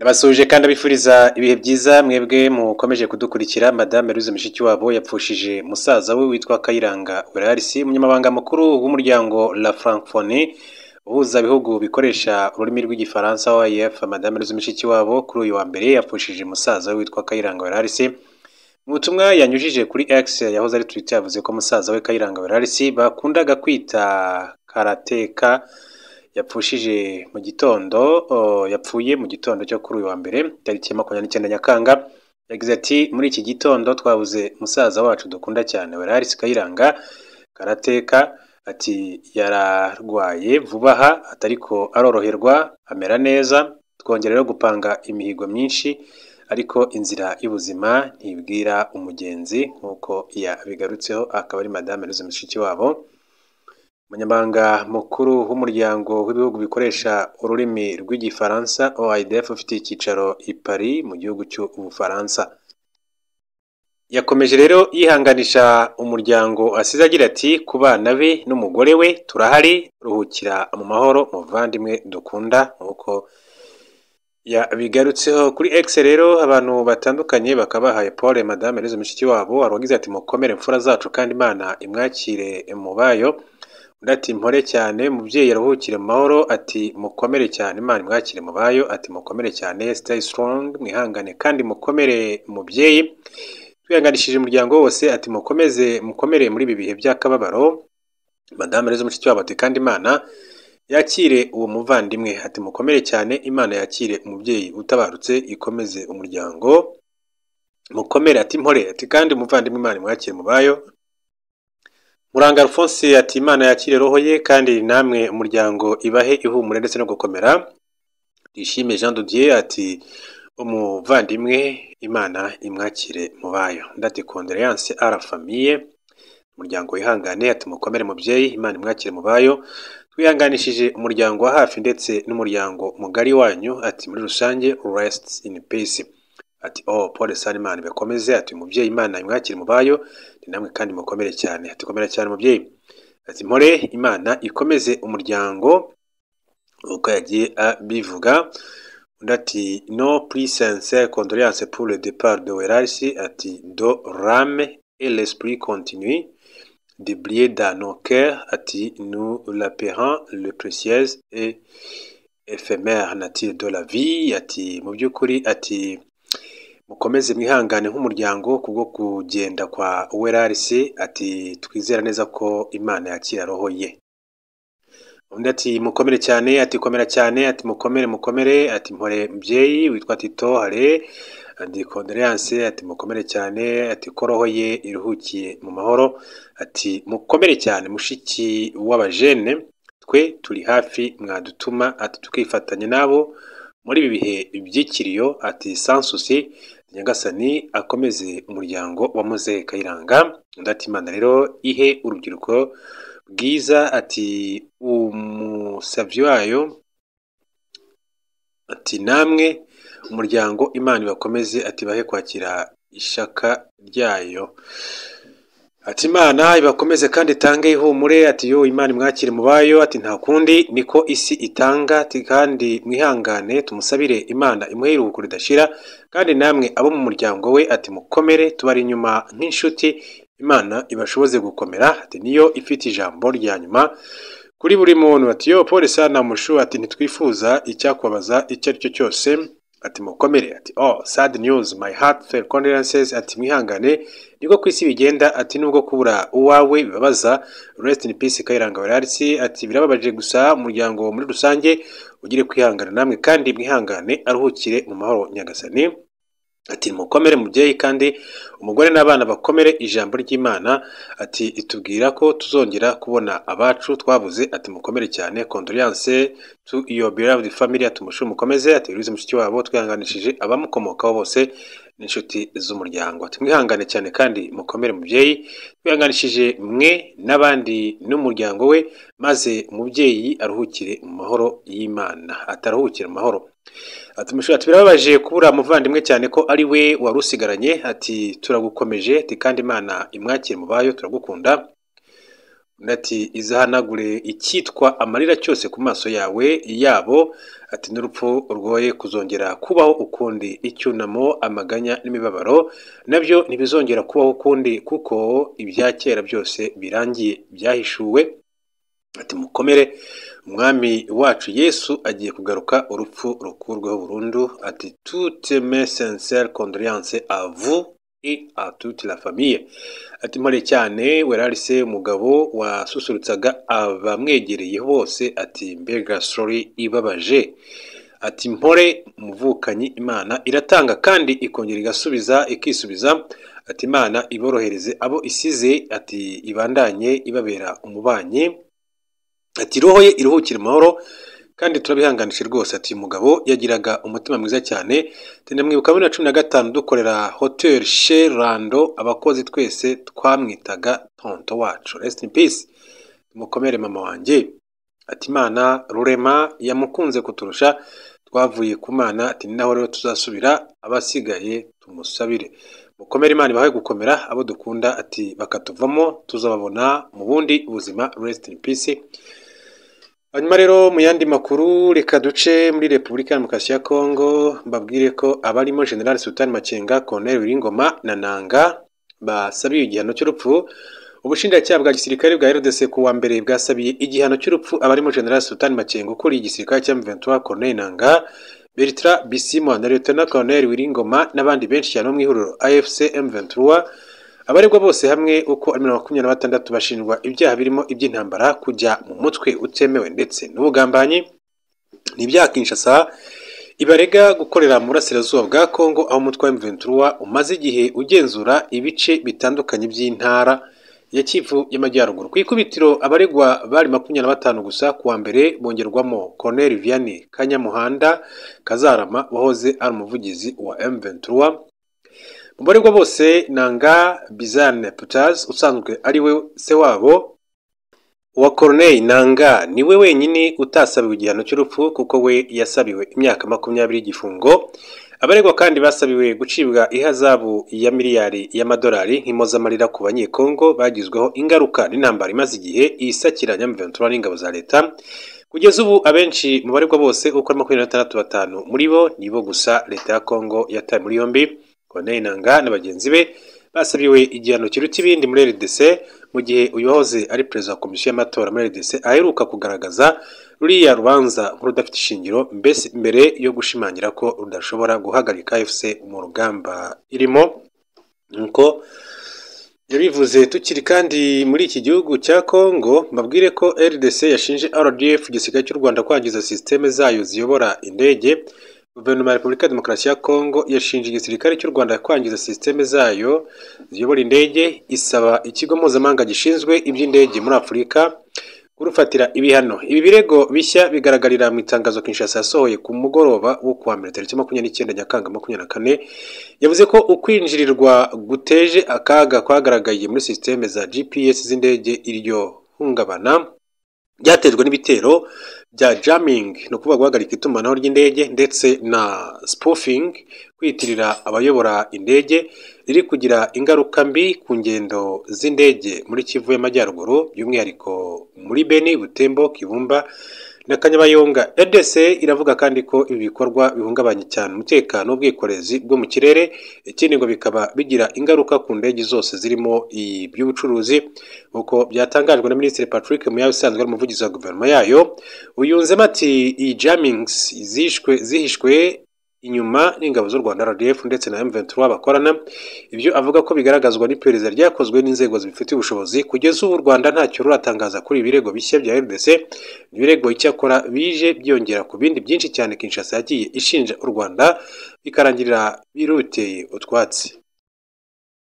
Nabasuje kandi abifuriza ibihe byiza mwebwe mukomeje kudukurikira. Madame Louise Mushikiwabo yapfushije musaza we witwa Kayiranga Werarisi, umunyamabanga mukuru w'umuryango La Francophonie uhuza ibihugu bikoresha ururimi rw'igifaransa OIF. Madame Louise Mushikiwabo kuri uyu wa mbere yapfushije musaza we witwa Kayiranga Werarisi. Mu butumwa yanyujije kuri X yahoze ari Twitter yavuze ko musaza we Kayiranga Werarisi bakundaga kwita karateka yapfuye mu gitondo cyo kuri uyu wa mbere tariki 29 Nyakanga. Yagize ati muri iki gitondo twabuze musaza wacu dukunda cyane Werarisi Kayiranga karateka. Ati yararwaye vuba aha atariko aroroherwa amera neza, twongera rero gupanga imihigo myinshi ariko inzira y'ubuzima ntibwira umugenzi nk'uko yabigarutseho. Akaba ari Madame Louise Mushikiwabo, umunyamabanga mukuru w'umuryango w'ibihugu bikoresha ururimi rw'igifaransa OIF ufite icyicaro i Paris mu gihugu cy'Ubufaransa. Yakomeje rero yihanganisha umuryango asize agira ati ku bana be n'umugore we turahari, ruhukira mu mahoro muvandimwe dukunda, nk'uko yabigarutseho kuri X. Rero abantu batandukanye bakaba bahaye Paul Madame Louise Mushikiwabo, aragize ati mukomere mfura zacu kandi Imana imwakire mu bayo. Undi ati mpore cyane mubyeyi aruhukire mu mahoro, ati mukomere cyane Imana imwakire mu bayo, ati mukomere cyane stay strong, mwihangane kandi mukomere mubyeyi. Twihanganishije umuryango wose ati mukomere muri ibi bihe by'akababaro. Madame Louise Mushikiwabo ati kandi Imana yakire uwo muvandimwe, ati mukomere cyane Imana yakire umubyeyi utabarutse ikomeze umuryango mukomere. Ati mpore ati kandi umuvandimwe Imana imwakire mu bayo. Muranga Alphonse ati Imana yakire roho ye kandi namwe umuryango ibahe ihumure ndetse no gukomera. Ishime Jean de Dieu ati umuvandimwe Imana imwakire mu bayo. Ndati condoléances à la famille, umuryango wihangane ati mukomere mubyeyi Imana imwakire mu bayo. Twihanganishije umuryango wa hafi ndetse n'umuryango mugari wanyu ati muri rusange rest in peace. Ati Paul Sanimani bakomeze ati mubyeyi Imana imwakire mu bayo, namwe kandi mukomere cyane. Ati komera cyane mubyeyi. Ati mpore Imana ikomeze umuryango uko yagiye abivuga. Undi ati no plus sincère condoléances pour le départ de Werarisi, ati do rame et l'esprit continue de briller dans nos cœurs, ati nous l'appelons le précieux et éphémère nature de la vie. Ati mu by'ukuri ati mukomeze mwihangane nk'umuryango kubwo kugenda kwa Werarisi, ati twizera neza ko Imana yakira roho ye. Undi ati mukomere cyane, ati komera cyane, ati mukomere, ati mpore mubyeyi witwa Tito Hare, ati condoléances, ati mukomere cyane, ati ko roho ye iruhukiye mu mahoro, ati mukomere cyane mushiki w'abajene, twe turi hafi mwadutuma, ati tukifatanya nabo muri ibi bihe by'ikiriyo, ati sans souci Nyagasani akomeze umuryango wa Muzehe Kayiranga. Undi ati Imana rero ihe urubyiruko bwiza, ati umusavyi wayo, ati namwe umuryango Imana ibakomeze, ati bahe kwakira ishaka ryayo. Ati Imana ibakomeze kandi itange ihumure, ati yo Imana imwakire mu bayo, ati nta kundi niko isi itanga, ati kandi mwihangane tumusabire Imana imuhe iruhuko ridashira kandi namwe abo mu muryango we ati mukomere tubari inyuma nk'inshuti, Imana ibashoboze gukomera, ati niyo ifite ijambo rya nyuma kuri buri muntu. Ati yo Paul sana mushu, ati ntitwifuza icyakubabaza icyo ari cyo cyose, ati mukomere. Ati sad news my heartfelt condolences, ati mwihangane niko kwisi bigenda, ati nubwo kubura uwawe bibabaza rest in peace Kayiranga Werarisi, ati birababaje gusa umuryango muri rusange ugire kwihangana namwe kandi mwihangane aruhukire mu mahoro Nyagasani. Ati mukomere mubyeyi kandi umugore n'abana bakomere ijambo ry'Imana, ati itubwira ko tuzongera kubona abacu twabuze, ati mukomere cyane condoléances to your beloved family, ati mushu mukomeze. Ati Louise Mushikiwabo twihanganishije abamukomokaho bose n'inshuti z'umuryango, ati mwihangane cyane kandi mukomere mubyeyi, twihanganishije mwe n'abandi n'umuryango we, maze umubyeyi aruhukire mu mahoro y'Imana, ataruhukire mu mahoro. Ati mushu ati birababaje kubura muvandimwe cyane ko ari we warusigaranye, ati turagukomeje, ati kandi Imana imwakire mu bayo turagukunda. ati izahanagure icyitwa amarira cyose ku maso yawe yabo, ati n'urupfu rwoye kuzongera kubaho ukundi, icyunamo, amaganya n'imibabaro nabyo ntibizongera kubaho ukundi, kuko ibya kera byose birangiye byahishuwe. Ati mukomere, umwami wacu Yesu agiye kugaruka, urupfu rukurweho burundu. Ati toutes mes sincères condoléances à vous et à toute la famille. Ati mpore cyane Werarise, umugabo wasusurutsaga abamwegereye bose. Ati mbega story ibabaje. Ati mpore muvukanyi, Imana iratanga kandi ikongera igasubiza ikisubiza. Ati Imana iborohereze abo isize, ati ibandanye ibabera umubanyi. Ati roho ye iruhukire amahoro kandi turabihanganishe rwose. Ati umugabo yagiraga umutima mwiza cyane. Ndamwibuka muri 2015 dukorera Hotel Chez Rando, abakozi twese twamwitaga tonto wacu. Rest in peace, mukomere mama wanjye. Ati Imana rurema yamukunze kuturusha, twavuye ku Mana. Ati naho rero tuzasubira, abasigaye tumusabire. Mukomere, Imana ibahe gukomera abo dukunda, ati bakatuvamo tuzababona mu bundi ubuzima. Rest in peace. Hanyuma rero mu yandi makuru, reka duce muri Repubulika ya Demokarasi ya Kongo, mbabwire ko abarimo General Sultani Makenga, Colonel Wiringoma na Nanga basabiye igihano cy'urupfu. Ubushinjacyaha bwa gisirikare bwa RDC ku wa mbere bwasabiye igihano cy'urupfu abarimo General Sultani Makenga ukuriye igisirikare cya M23, Colonel Nanga, Bertrand Bisimwa na Lieutenant Colonel Wiringoma n'abandi benshi cyane bo mu ihuriro AFC M23. Abaregwa bose hamwe uko ari 26 bashinjwa ibyaha birimo iby'intambara, kujya mu mutwe utemewe ndetse n'ubugambanyi. N'ibyaha Kinshasa ibarega gukorera mu burasirazuba bwa Kongo, aho umutwe wa M23 umaze igihe ugenzura ibice bitandukanye by'intara ya Kivu y'Amajyaruguru. Ku ikubitiro abaregwa bari 25 gusa, ku wa mbere bongerwamo Colonel Vianney Kanyamuhanda Kazarama wahoze ari umuvugizi wa M23. Mu baregwa bose Nanga Bizane Putas usanzwe ari we se wabo wa Colonel Nanga niwe wenyine utasabiwe igihano cy'urupfu, kuko we yasabiwe imyaka 20 y'igifungo. Abaregwa kandi basabiwe gucibwa ihazabu ya miliyari y'amadolari nk'impozamarira ku banyekongo bagizweho ingaruka n'intambara imaze igihe isakiranya M23 n'ingabo za leta. Kugeza ubu abenshi mu baregwa bose uko 26 muri bo nibo gusa leta ya Kongo yataye muri yombi. Colonel Nanga na bagenzi be basabiwe igihano kiruta ibindi muri RDC, mu gihe uyu wahoze ari perezida wa komisiyo y'amatora muri RDC aheruka kugaragaza ruriya rubanza nk'urudafite ishingiro, mbese mbere yo gushimangira ko rudashobora guhagarika AFC mu rugamba irimo. Nuko yabivuze tukiri kandi muri iki gihugu cya Kongo, mbabwire ko RDC yashinje RDF igisirikare cy'u Rwanda kwangiza systeme zayo ziyobora indege. Guverinoma ya Repubulika ya Demokarasi ya Kongo yashinje igisirikare cy'u Rwanda kwangiza systeme zayo ziyobora indege, isaba ikigo mpuzamahanga gishinzwe iby'indege muri Afurika kurufatira ibihano. Ibi birego bishya bigaragarira mu itangazo Kinshasa yasohoye ku mugoroba wo kuwa mbere tariki 29 Nyakanga 2024. Yavuze ko ukwinjirirwa guteje akaga kwagaragaye muri systeme za GPS z'indege. Iryo hungabana byatejwe n'ibitero bya jamming, no kuvuga guhagarika itumanaho ry'indege, ndetse na spoofing, kwitirira abayobora indege, riri kugira ingaruka mbi ku ngendo z'indege muri Kivu y'Amajyaruguru, by'umwihariko muri Beni, Butembo, Kibumba na Kanyabayonga. RDC iravuga kandi ko ibi bikorwa bihungabanya cyane umutekano w'ubwikorezi bwo mu kirere, ikindi ngo bikaba bigira ingaruka ku ndege zose zirimo iby'ubucuruzi, uko byatangajwe na Minisitiri Patrick Muyaya usanzwe ari umuvugizi wa guverinoma yayo. Uyunzemo ati iyi jammings zihishwe inyuma n'ingabo z'u Rwanda RDF ndetse na M23 bakorana. Ibyo avuga ko bigaragazwa n'iperereza ryakozwe n'inzego zibifitiye ubushobozi. Kugeza ubu u Rwanda ntacyo ruratangaza kuri ibirego bishya bya RDC. Ibirego icyakora bije byongera ku bindi byinshi cyane Kinshasa yagiye ishinja u Rwanda, bikarangirira biruteye utwatsi.